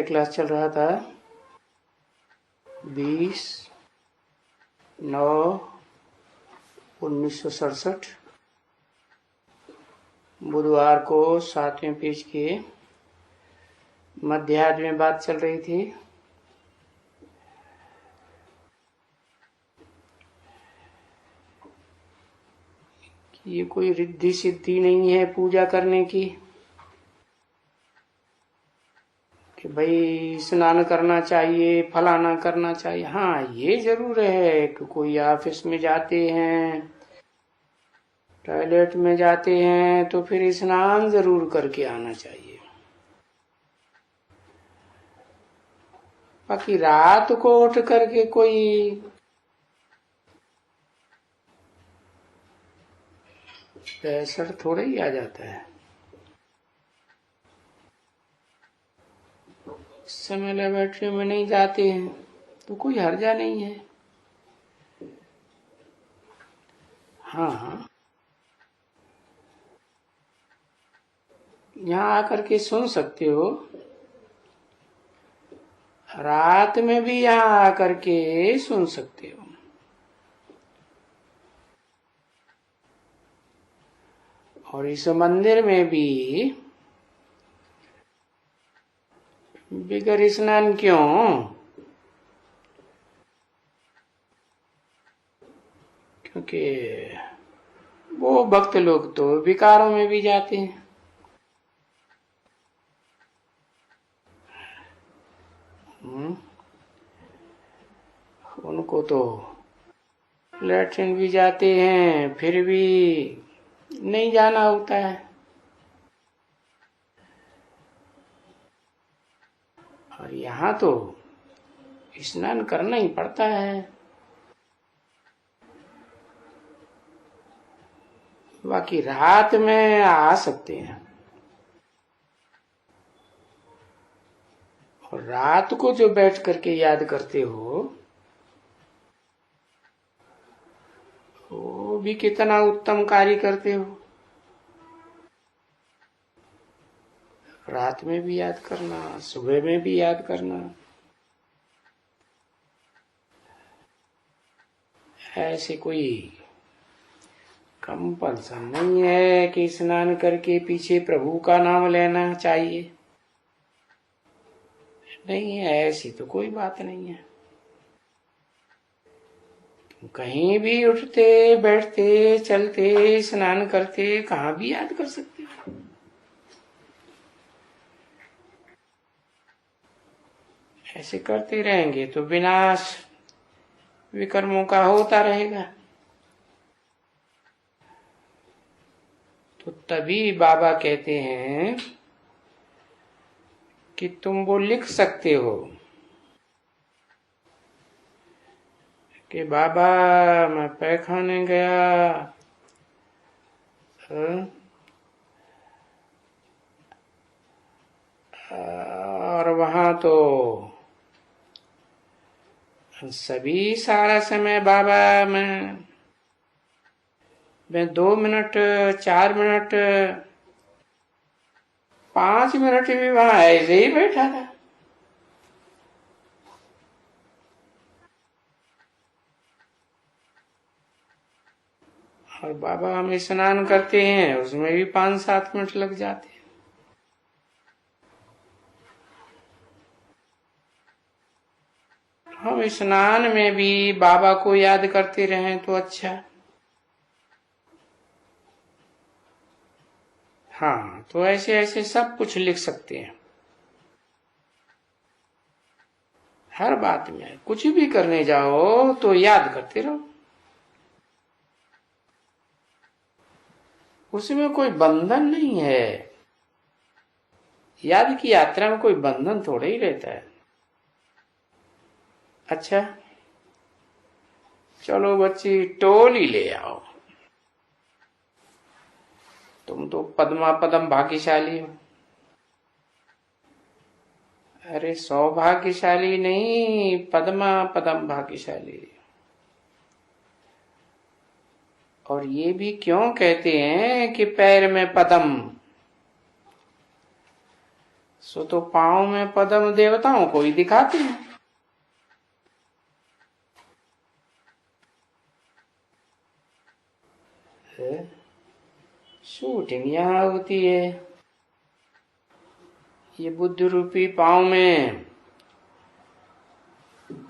Class चल रहा था 20/9/1967 बुधवार को 7वें पेज के मध्याह्न में बात चल रही थी। ये कोई रिद्धि सिद्धि नहीं है पूजा करने की कि भाई स्नान करना चाहिए, फलाना करना चाहिए। हाँ, ये जरूर है कि कोई ऑफिस में जाते हैं, टॉयलेट में जाते हैं तो फिर स्नान जरूर करके आना चाहिए। बाकी रात को उठ करके कोई प्रेशर थोड़ा ही आ जाता है। इस समय लेबोरेटरी में नहीं जाते हैं तो कोई हर्जा नहीं है। हाँ, यहाँ आकर के सुन सकते हो, रात में भी यहाँ आकर के सुन सकते हो। और इस मंदिर में भी बिगर स्नान क्यों? क्योंकि वो भक्त लोग तो विकारों में भी जाते हैं। उनको तो लैट्रिन भी जाते हैं फिर भी नहीं जाना होता है। और यहाँ तो स्नान करना ही पड़ता है। बाकी रात में आ सकते हैं। और रात को जो बैठ करके याद करते हो वो भी कितना उत्तम कार्य करते हो। रात में भी याद करना, सुबह में भी याद करना, ऐसे कोई कंपल्सन नहीं है कि स्नान करके पीछे प्रभु का नाम लेना चाहिए। नहीं है, ऐसी तो कोई बात नहीं है। तुम कहीं भी उठते बैठते चलते स्नान करते कहाँ भी याद कर सकते हो। ऐसे करते रहेंगे तो विनाश विकर्मों का होता रहेगा। तो तभी बाबा कहते हैं कि तुम वो लिख सकते हो कि बाबा मैं पैखाने गया, और वहां तो सभी सारा समय बाबा मैं 2 मिनट 4 मिनट 5 मिनट भी वहां ऐसे ही बैठा था। और बाबा हम स्नान करते हैं उसमें भी 5-7 मिनट लग जाते हैं। हम स्नान में भी बाबा को याद करते रहें तो अच्छा। हाँ, तो ऐसे ऐसे सब कुछ लिख सकते हैं। हर बात में कुछ भी करने जाओ तो याद करते रहो। उसमें कोई बंधन नहीं है। याद की यात्रा में कोई बंधन थोड़ा ही रहता है। अच्छा, चलो बच्ची टोली ले आओ। तुम तो पद्मा पदम भाग्यशाली हो। अरे सौभाग्यशाली नहीं, पद्मा पदम भाग्यशाली। और ये भी क्यों कहते हैं कि पैर में पदम? सो तो पांव में पद्म देवताओं को ही दिखाती है। शूटिंग यहाँ होती है। ये बुद्ध रूपी पांव में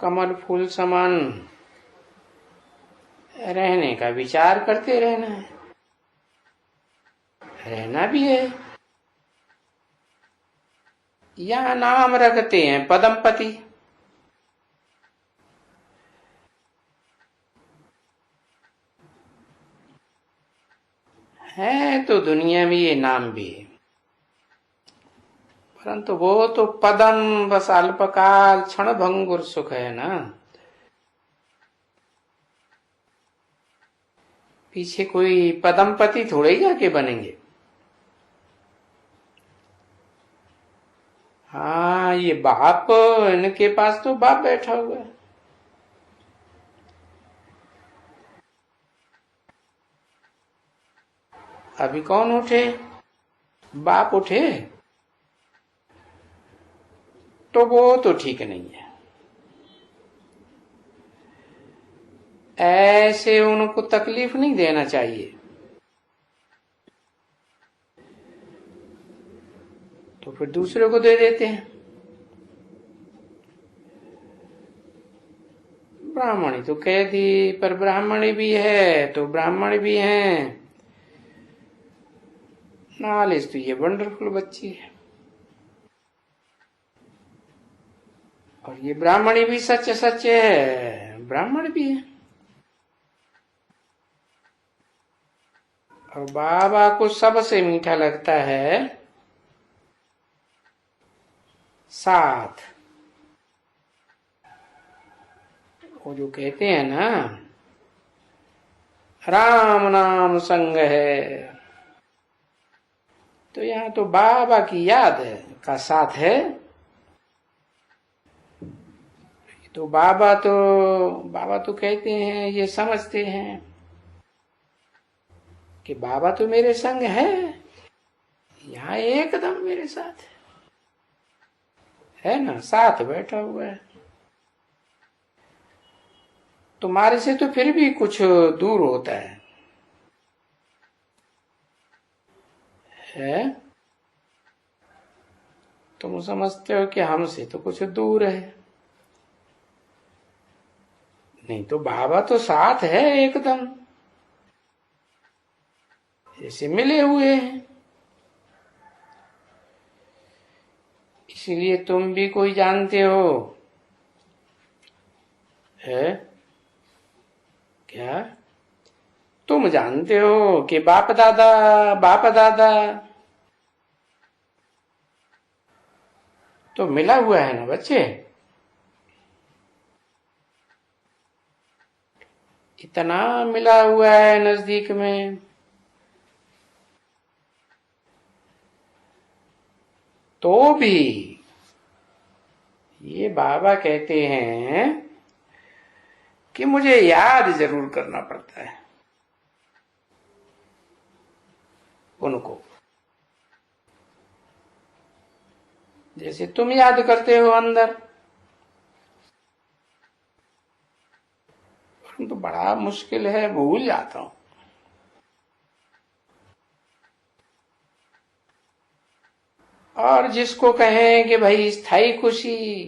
कमल फूल समान रहने का विचार करते रहना है, रहना भी है। यहाँ नाम रखते हैं पद्मपति। है तो दुनिया में ये नाम भी है, परंतु वो तो पदम बस अल्पकाल क्षण भंगुर सुख है ना। पीछे कोई पदमपति थोड़े ही जाके बनेंगे। हाँ, ये बाप, इनके पास तो बाप बैठा हुआ है। अभी कौन उठे? बाप उठे तो वो तो ठीक नहीं है। ऐसे उनको तकलीफ नहीं देना चाहिए। तो फिर दूसरे को दे देते हैं। ब्राह्मणी तो कह दी, पर ब्राह्मणी भी है तो ब्राह्मण भी हैं। नॉलेज तो ये वंडरफुल बच्ची है। और ये ब्राह्मणी भी सच सच है, ब्राह्मण भी है। और बाबा को सबसे मीठा लगता है साथ। वो जो कहते हैं ना, राम नाम संग है, तो यहाँ तो बाबा की याद है का साथ है। तो बाबा तो कहते हैं, ये समझते हैं कि बाबा तो मेरे संग है, यहाँ एकदम मेरे साथ है ना, साथ बैठा हुआ है। तुम्हारे से तो फिर भी कुछ दूर होता है? तुम समझते हो कि हमसे तो कुछ दूर है। नहीं तो बाबा तो साथ है एकदम, जैसे मिले हुए हैं। इसीलिए तुम भी कोई जानते हो है क्या? तुम जानते हो कि बाप दादा तो मिला हुआ है ना बच्चे। इतना मिला हुआ है नजदीक में, तो भी ये बाबा कहते हैं कि मुझे याद जरूर करना पड़ता है उनको, जैसे तुम याद करते हो अंदर। तो बड़ा मुश्किल है, भूल जाता हूं। और जिसको कहें कि भाई स्थायी खुशी,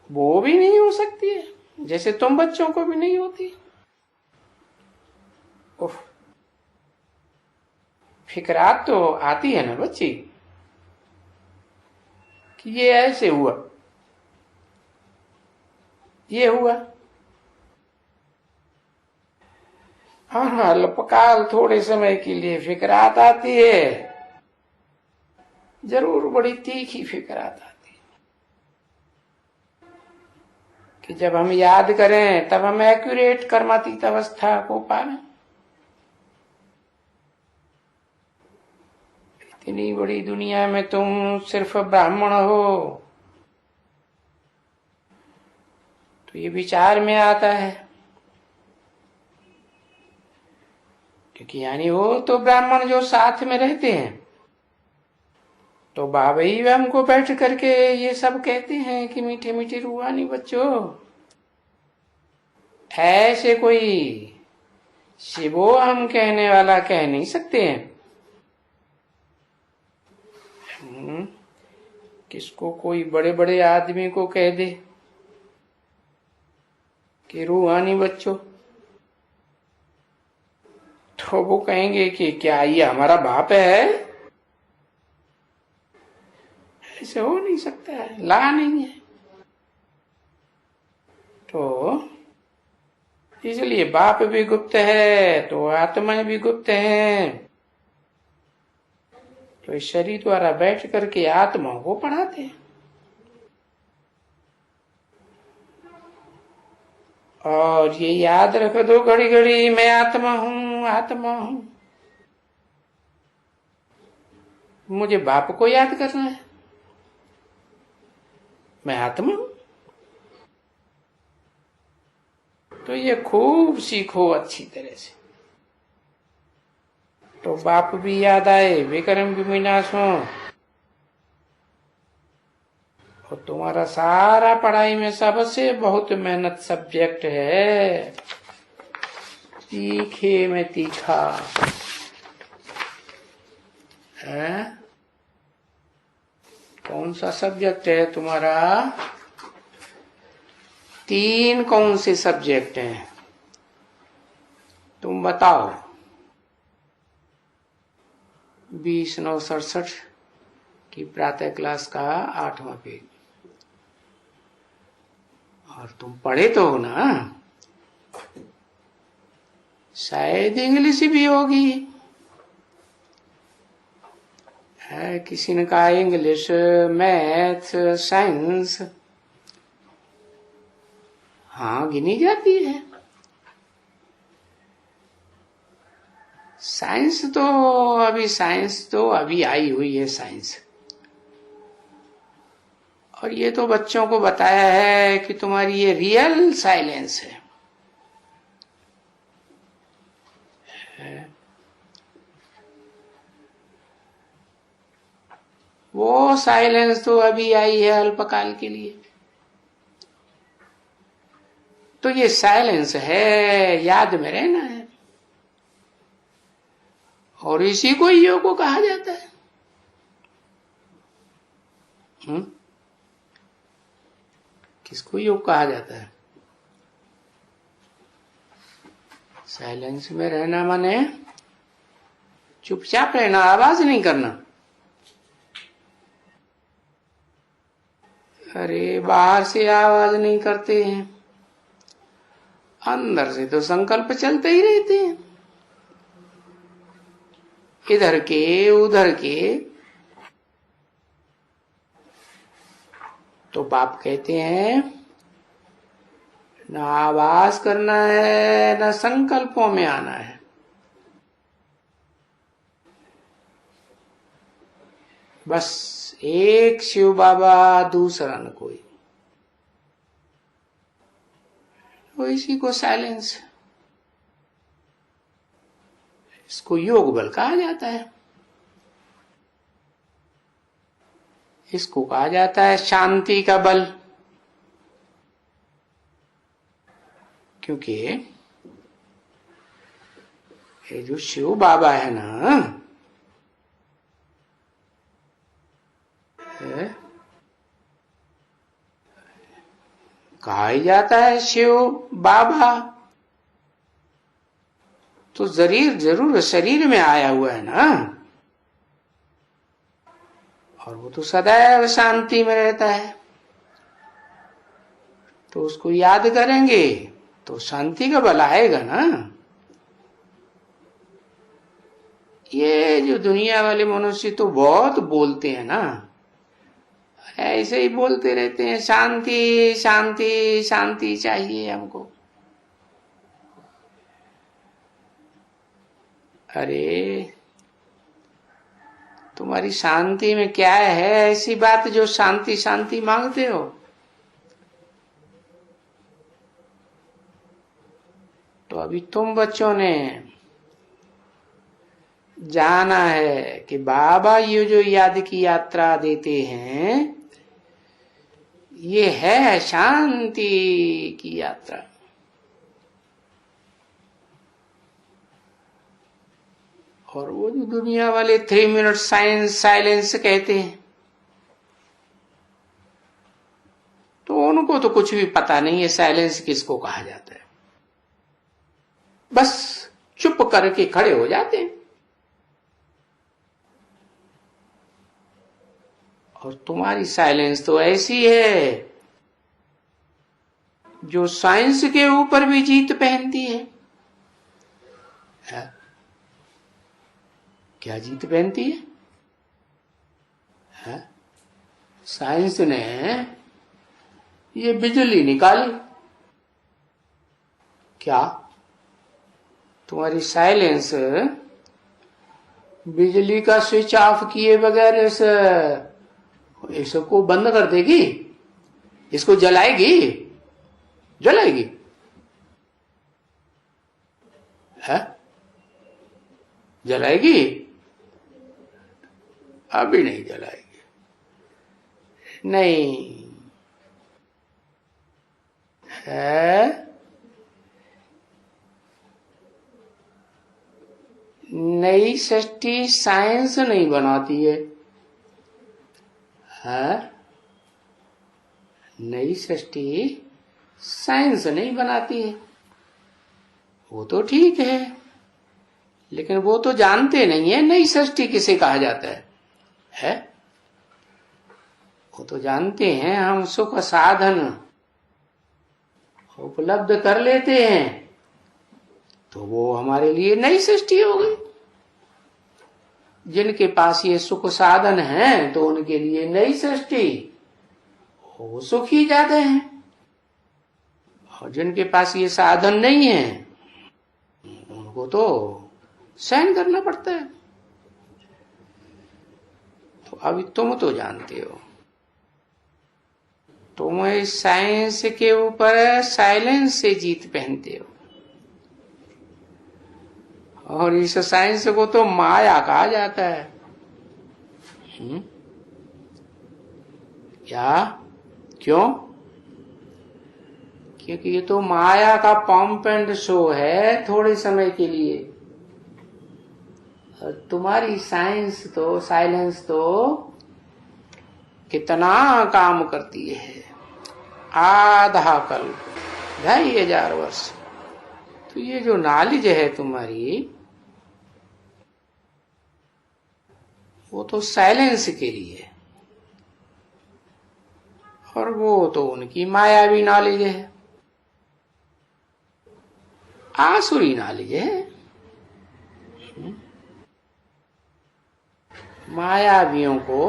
वो भी नहीं हो सकती है, जैसे तुम बच्चों को भी नहीं होती। उफ, फिक्रात तो आती है ना बच्ची कि ये ऐसे हुआ, ये हुआ। हाँ, अल्पकाल थोड़े समय के लिए फिक्रात आती है, जरूर बड़ी तीखी फिक्रात आती है कि जब हम याद करें तब हम एक्यूरेट कर्मातीत अवस्था को पाएं। इतनी बड़ी दुनिया में तुम सिर्फ ब्राह्मण हो, तो ये विचार में आता है, क्योंकि यानी वो तो ब्राह्मण जो साथ में रहते हैं, तो बाबा ही हमको बैठ करके ये सब कहते हैं कि मीठे मीठे रूहानी बच्चों, ऐसे कोई शिवो हम कहने वाला कह नहीं सकते हैं। किसको कोई बड़े बड़े आदमी को कह दे कि रूहानी बच्चों, तो वो कहेंगे कि क्या ये हमारा बाप है? ऐसे हो नहीं सकता है, ला नहीं है। तो इसलिए बाप भी गुप्त है तो आत्माएं भी गुप्त हैं। तो इस शरीर द्वारा बैठ करके आत्माओं को पढ़ाते हैं। और ये याद रख दो घड़ी घड़ी, मैं आत्मा हूं, आत्मा हूं। मुझे बाप को याद करना है, मैं आत्मा हूं। तो ये खूब सीखो अच्छी तरह से, तो बाप भी याद आए, विक्रम भी विनाश हो। और तुम्हारा सारा पढ़ाई में सबसे बहुत मेहनत सब्जेक्ट है तीखे में तीखा है। कौन सा सब्जेक्ट है तुम्हारा? 3 कौन से सब्जेक्ट हैं तुम बताओ? 20/9/67 की प्रातः क्लास का 8वां पेज। और तुम पढ़े तो हो ना? शायद इंग्लिश भी होगी है, किसी ने कहा इंग्लिश, मैथ, साइंस, हाँ गिनी जाती है। साइंस तो अभी आई हुई है साइंस। और ये तो बच्चों को बताया है कि तुम्हारी ये रियल साइलेंस है। वो साइलेंस तो अभी आई है अल्पकाल के लिए। तो ये साइलेंस है, याद में रहना है। और इसी को योग कहा जाता है। किसको योग कहा जाता है? साइलेंस में रहना माने चुपचाप रहना, आवाज नहीं करना। अरे बाहर से आवाज नहीं करते हैं, अंदर से तो संकल्प चलते ही रहते हैं, इधर के उधर के। तो बाप कहते हैं न आवाज करना है, न संकल्पों में आना है। बस एक शिव बाबा, दूसरा न कोई। तो इसी को साइलेंस, इसको योग बल कहा जाता है। इसको कहा जाता है शांति का बल। क्योंकि ये जो शिव बाबा है ना, कहा ही जाता है शिव बाबा, तो जरूर शरीर में आया हुआ है ना। और वो तो सदैव शांति में रहता है। तो उसको याद करेंगे तो शांति का बल आएगा ना। ये जो दुनिया वाले मनुष्य तो बहुत बोलते हैं ना, ऐसे ही बोलते रहते हैं, शांति शांति शांति चाहिए हमको। अरे तुम्हारी शांति में क्या है ऐसी बात जो शांति शांति मांगते हो? तो अभी तुम बच्चों ने जाना है कि बाबा ये जो याद की यात्रा देते हैं ये है शांति की यात्रा। और वो जो दुनिया वाले 3 मिनट साइलेंस कहते हैं, तो उनको तो कुछ भी पता नहीं है साइलेंस किसको कहा जाता है। बस चुप करके खड़े हो जाते हैं। और तुम्हारी साइलेंस तो ऐसी है जो साइंस के ऊपर भी जीत पहनती है। क्या जीत पहनती है? साइंस ने ये बिजली निकाली। क्या तुम्हारी साइलेंस बिजली का स्विच ऑफ किए बगैर इसको बंद कर देगी? इसको जलाएगी? जलाएगी है? जलाएगी? अभी नहीं जलाएगी। नहीं है। नई सृष्टि साइंस नहीं बनाती है। नई सृष्टि साइंस नहीं बनाती है। वो तो ठीक है, लेकिन वो तो जानते नहीं है नई सृष्टि किसे कहा जाता है? वो तो जानते हैं हम सुख साधन उपलब्ध कर लेते हैं तो वो हमारे लिए नई सृष्टि हो गई। जिनके पास ये सुख साधन है तो उनके लिए नई सृष्टि, वो सुखी ज्यादा है। और जिनके पास ये साधन नहीं है उनको तो सहन करना पड़ता है। तो अभी तुम तो जानते हो, तुम इस साइंस के ऊपर साइलेंस से जीत पहनते हो। और इस साइंस को तो माया कहा जाता है। क्या? क्यों? क्योंकि ये तो माया का पंप एंड शो है थोड़े समय के लिए। और तुम्हारी साइंस तो साइलेंस तो कितना काम करती है, आधा कल्प, 2500 वर्ष। तो ये जो नॉलेज है तुम्हारी वो तो साइलेंस के लिए, और वो तो उनकी मायावी नॉलेज है, आसुरी नॉलेज है। मायावियों को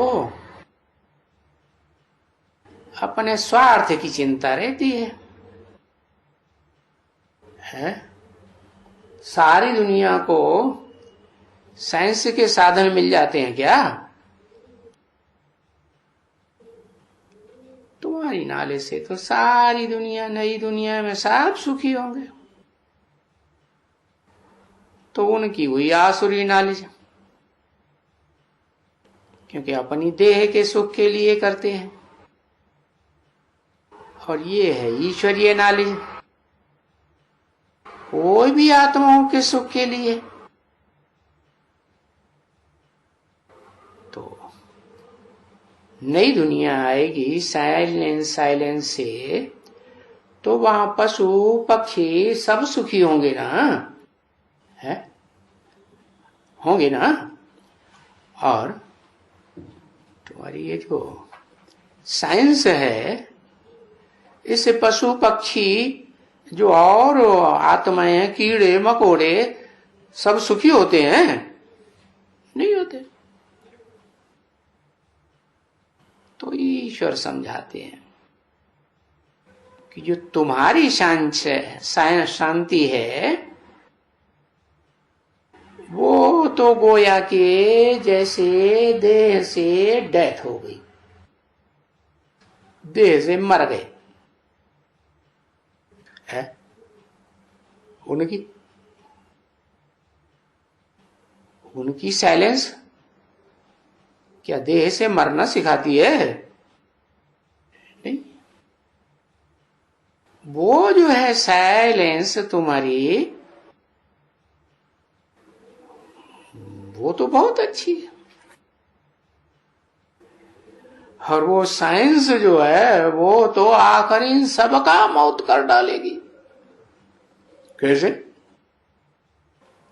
अपने स्वार्थ की चिंता रहती है? सारी दुनिया को साइंस के साधन मिल जाते हैं क्या? तुम्हारी नॉलेज से तो सारी दुनिया, नई दुनिया में सब सुखी होंगे। तो उनकी हुई आसुरी नॉलेज, क्योंकि अपनी देह के सुख के लिए करते हैं। और ये है ईश्वरीय नॉलेज, कोई भी आत्माओं के सुख के लिए। तो नई दुनिया आएगी साइलेंस से, तो वहां पशु पक्षी सब सुखी होंगे ना? है? होंगे ना? और तुम्हारी ये जो साइंस है, इससे पशु पक्षी जो और आत्माएं, कीड़े मकोड़े सब सुखी होते हैं? नहीं होते। तो ईश्वर समझाते हैं कि जो तुम्हारी शांति है वो तो गोया के जैसे देह से डेथ हो गई, देह से मर गए है उनकी। उनकी साइलेंस क्या देह से मरना सिखाती है? नहीं, वो जो है साइलेंस तुम्हारी, वो तो बहुत अच्छी है। और वो साइंस जो है वो तो आखिर इन सबका मौत कर डालेगी। कैसे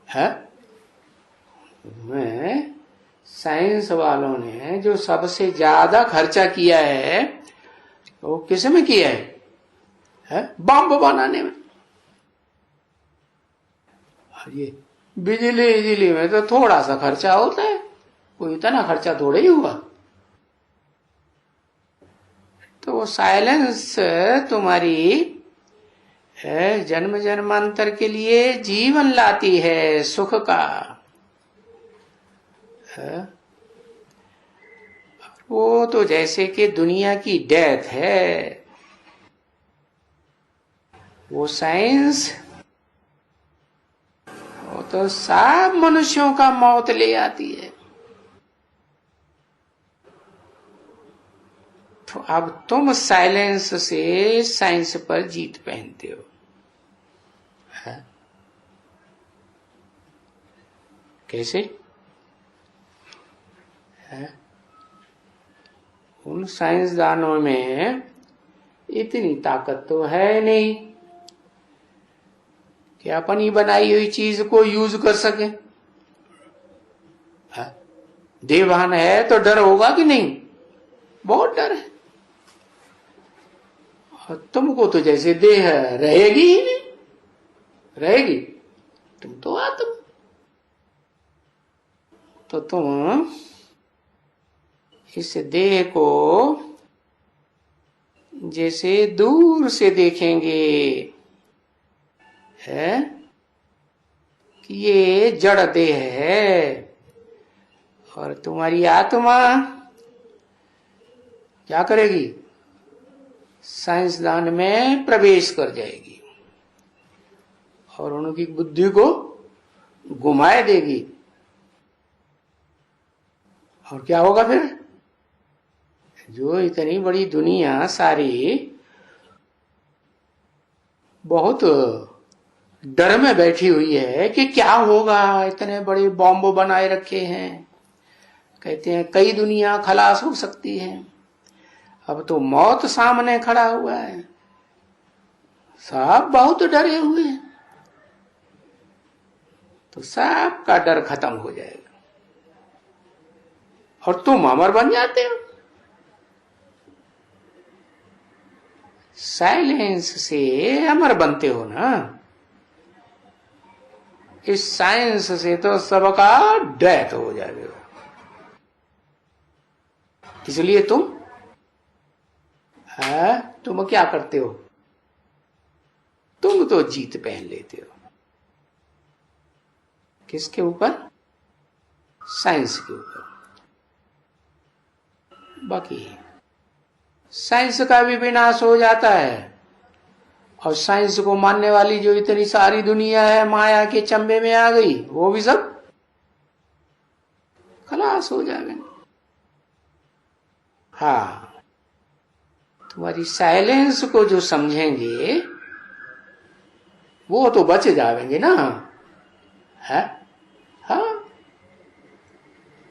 है? में साइंस वालों ने जो सबसे ज्यादा खर्चा किया है वो किस में किया है? बम बनाने में। और ये बिजली में तो थोड़ा सा खर्चा होता है, कोई इतना खर्चा थोड़ा ही हुआ। तो वो साइलेंस तुम्हारी है जन्म जन्मांतर के लिए जीवन लाती है, सुख का है। वो तो जैसे कि दुनिया की डेथ है, वो साइंस वो तो सब मनुष्यों का मौत ले आती है। तो अब तुम साइलेंस से साइंस पर जीत पहनते हो, है? कैसे है? उन साइंसदानों में इतनी ताकत तो है नहीं कि अपनी बनाई हुई चीज को यूज कर सके। देवान है तो डर होगा कि नहीं? बहुत डर है। और तुमको तो जैसे देह रहेगी ही नहीं, रहेगी तुम तो आत्म। तो तुम इस देह को जैसे दूर से देखेंगे है कि ये जड़ देह है, और तुम्हारी आत्मा क्या करेगी? साइंसदान में प्रवेश कर जाएगी और उनकी बुद्धि को घुमाए देगी। और क्या होगा फिर? जो इतनी बड़ी दुनिया सारी बहुत डर में बैठी हुई है कि क्या होगा, इतने बड़े बॉम्ब बनाए रखे हैं, कहते हैं कई दुनिया खलास हो सकती है। अब तो मौत सामने खड़ा हुआ है, सब बहुत डरे हुए हैं। तो सबका डर खत्म हो जाएगा और तुम अमर बन जाते हो। साइलेंस से अमर बनते हो ना। इस साइंस से तो सबका डेथ हो जाएगा। इसलिए तुम क्या करते हो? तुम तो जीत पहन लेते हो। किसके ऊपर? साइंस के ऊपर। बाकी साइंस का भी विनाश हो जाता है और साइंस को मानने वाली जो इतनी सारी दुनिया है माया के चंबे में आ गई, वो भी सब खलास हो जाएंगे। हाँ, तुम्हारी साइलेंस को जो समझेंगे वो तो बच जाएंगे ना, है? हाँ,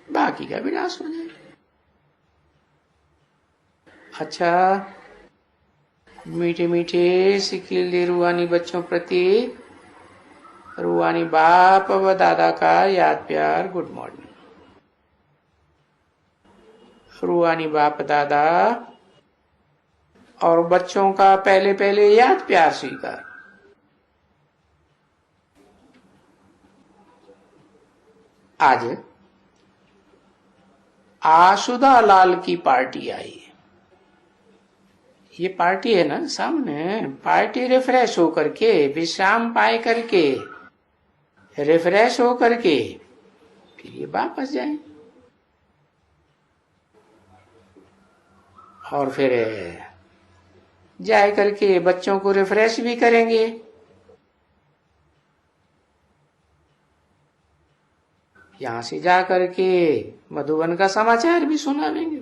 बाकी का विनाश हो जाएगा। अच्छा, मीठे मीठे सिकिल रूहानी बच्चों प्रति रूहानी बाप व दादा का याद प्यार। Good morning. रूहानी बाप दादा और बच्चों का पहले पहले याद प्यार स्वीकार। आज आशुदा लाल की पार्टी आई। ये पार्टी है ना सामने, पार्टी रिफ्रेश होकर के, विश्राम पाए करके, रिफ्रेश होकर के फिर ये वापस जाए और फिर जाए करके बच्चों को रिफ्रेश भी करेंगे। यहां से जा करके मधुबन का समाचार भी सुनावेंगे,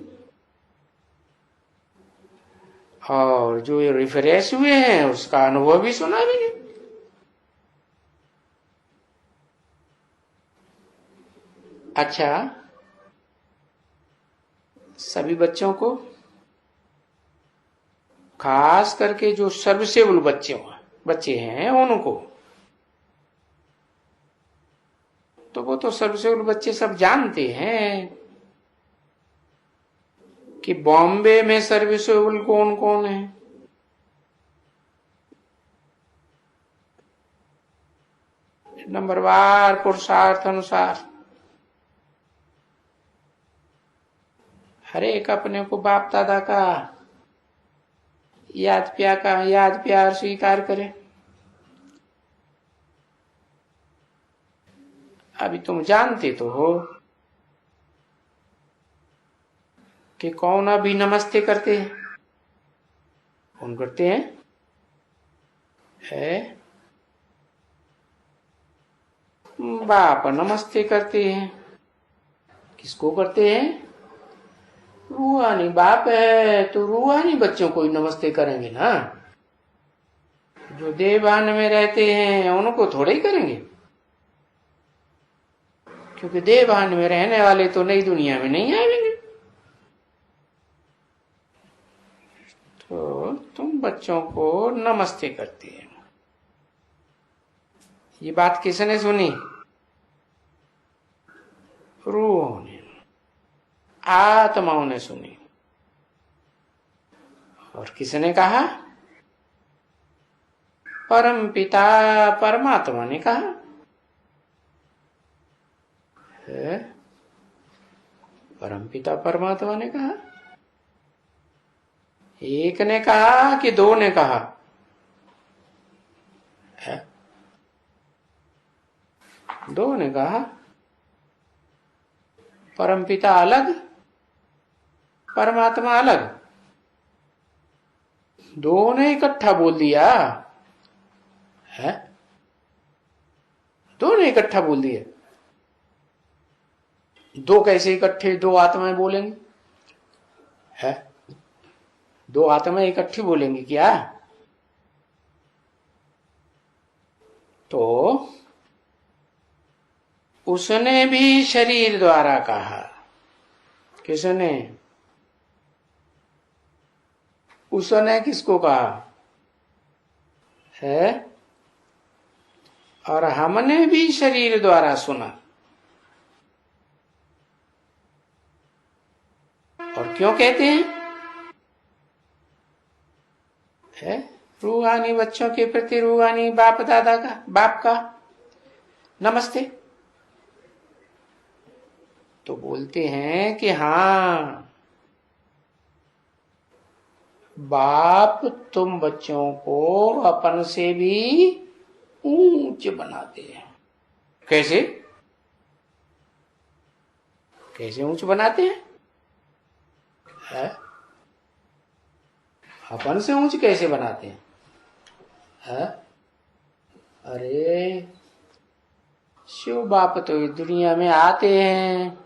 और जो ये रिफ्रेश हुए हैं उसका अनुभव भी सुनावेंगे। अच्छा, सभी बच्चों को, खास करके जो सर्विसेबल बच्चे हैं उनको, तो वो तो सर्विसेबल बच्चे सब जानते हैं कि बॉम्बे में सर्विसेबल कौन कौन है। नंबरवार पुरुषार्थ अनुसार हर एक अपने को बाप दादा का याद प्यार स्वीकार करे। अभी तुम जानते तो हो कि कौन अभी नमस्ते करते हैं, कौन करते हैं? है बाप नमस्ते करते हैं। किसको करते हैं? रूहानी बाप है तो रूहानी बच्चों को ही नमस्ते करेंगे ना, जो देवान में रहते हैं उनको थोड़े ही करेंगे, क्योंकि देवान में रहने वाले तो नई दुनिया में नहीं आएंगे। तो तुम बच्चों को नमस्ते करते हैं। ये बात किसने सुनी? रूहों ने, आत्माओं ने सुनी। और किसने कहा? परम पिता परमात्मा ने कहा है। परम पिता परमात्मा ने कहा। एक ने कहा कि दो ने कहा है? दो ने कहा। परम पिता अलग, परमात्मा अलग, दो ने इकट्ठा बोल दिया है। दो ने इकट्ठा बोल दिया। दो कैसे इकट्ठे? दो आत्माएं बोलेंगे है? दो आत्माएं इकट्ठी बोलेंगी क्या? तो उसने भी शरीर द्वारा कहा। किसने? उसने किसको कहा है? और हमने भी शरीर द्वारा सुना। और क्यों कहते हैं है? रूहानी बच्चों के प्रति रूहानी बाप दादा का, बाप का नमस्ते। तो बोलते हैं कि हाँ बाप तुम बच्चों को अपन से भी ऊंच बनाते हैं। कैसे? कैसे ऊंच बनाते हैं है? अपन से ऊंच कैसे बनाते हैं है? अरे शिव बाप तो इस दुनिया में आते हैं,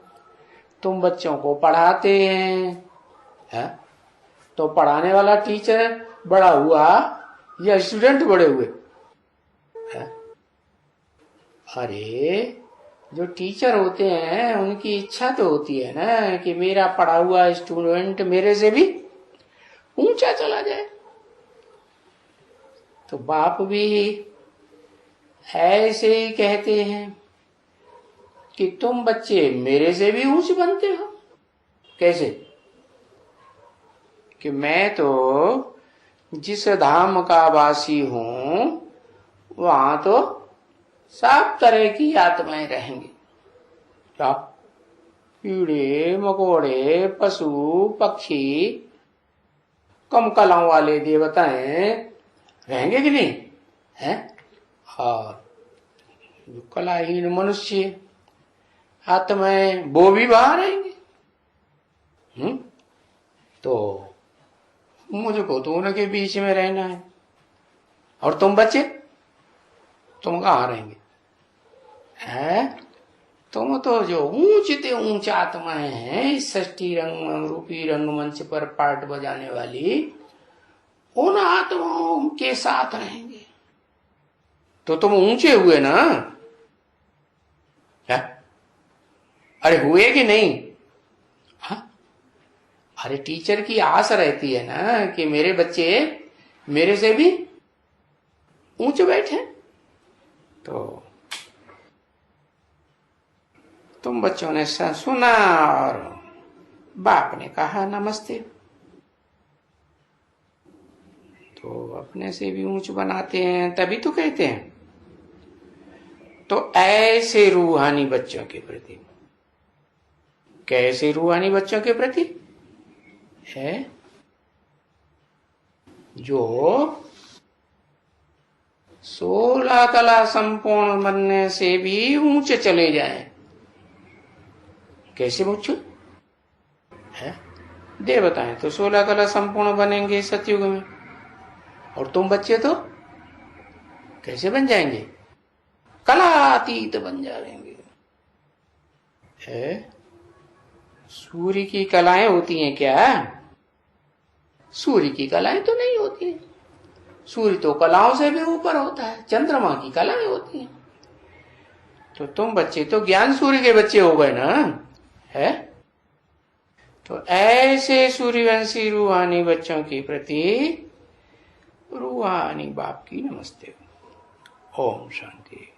तुम बच्चों को पढ़ाते हैं। तो पढ़ाने वाला टीचर बड़ा हुआ या स्टूडेंट बड़े हुए है? अरे जो टीचर होते हैं उनकी इच्छा तो होती है ना कि मेरा पढ़ा हुआ स्टूडेंट मेरे से भी ऊंचा चला जाए। तो बाप भी ऐसे ही कहते हैं कि तुम बच्चे मेरे से भी ऊंच बनते हो। कैसे? कि मैं तो जिस धाम का वासी हूं वहां तो सब तरह की आत्माएं रहेंगी। क्या? कीड़े मकोड़े, पशु पक्षी, कम कलाओं वाले देवताएं रहेंगे कि नहीं है? और जो कलाहीन मनुष्य आत्माएं वो भी वहां रहेंगे। तो मुझको तो उनके बीच में रहना है। और तुम बच्चे तुम कहाँ रहेंगे है? तुम तो जो ऊंचते ऊंच आत्माएं हैं, इस षष्ठी रंग रूपी रंगमंच पर पार्ट बजाने वाली, उन आत्माओं के साथ रहेंगे। तो तुम ऊंचे हुए ना? क्या? अरे हुए कि नहीं? हा? अरे टीचर की आस रहती है ना कि मेरे बच्चे मेरे से भी ऊंचे बैठे। तो तुम बच्चों ने सुना और बाप ने कहा नमस्ते। तो अपने से भी ऊंच बनाते हैं, तभी तो कहते हैं। तो ऐसे रूहानी बच्चों के प्रति, कैसे रूहानी बच्चों के प्रति है? जो 16 कला संपूर्ण बनने से भी ऊंचे चले जाएं। कैसे बच्चों है? देवताएं तो 16 कला संपूर्ण बनेंगे सतयुग में, और तुम बच्चे तो कैसे बन जाएंगे? कलातीत बन जाएंगे। है? सूर्य की कलाएं होती हैं क्या? सूर्य की कलाएं तो नहीं होती है। सूर्य तो कलाओं से भी ऊपर होता है, चंद्रमा की कलाएं होती हैं। तो तुम बच्चे तो ज्ञान सूर्य के बच्चे हो गए ना? है? तो ऐसे सूर्यवंशी रूहानी बच्चों के प्रति रूहानी बाप की नमस्ते। ओम शांति।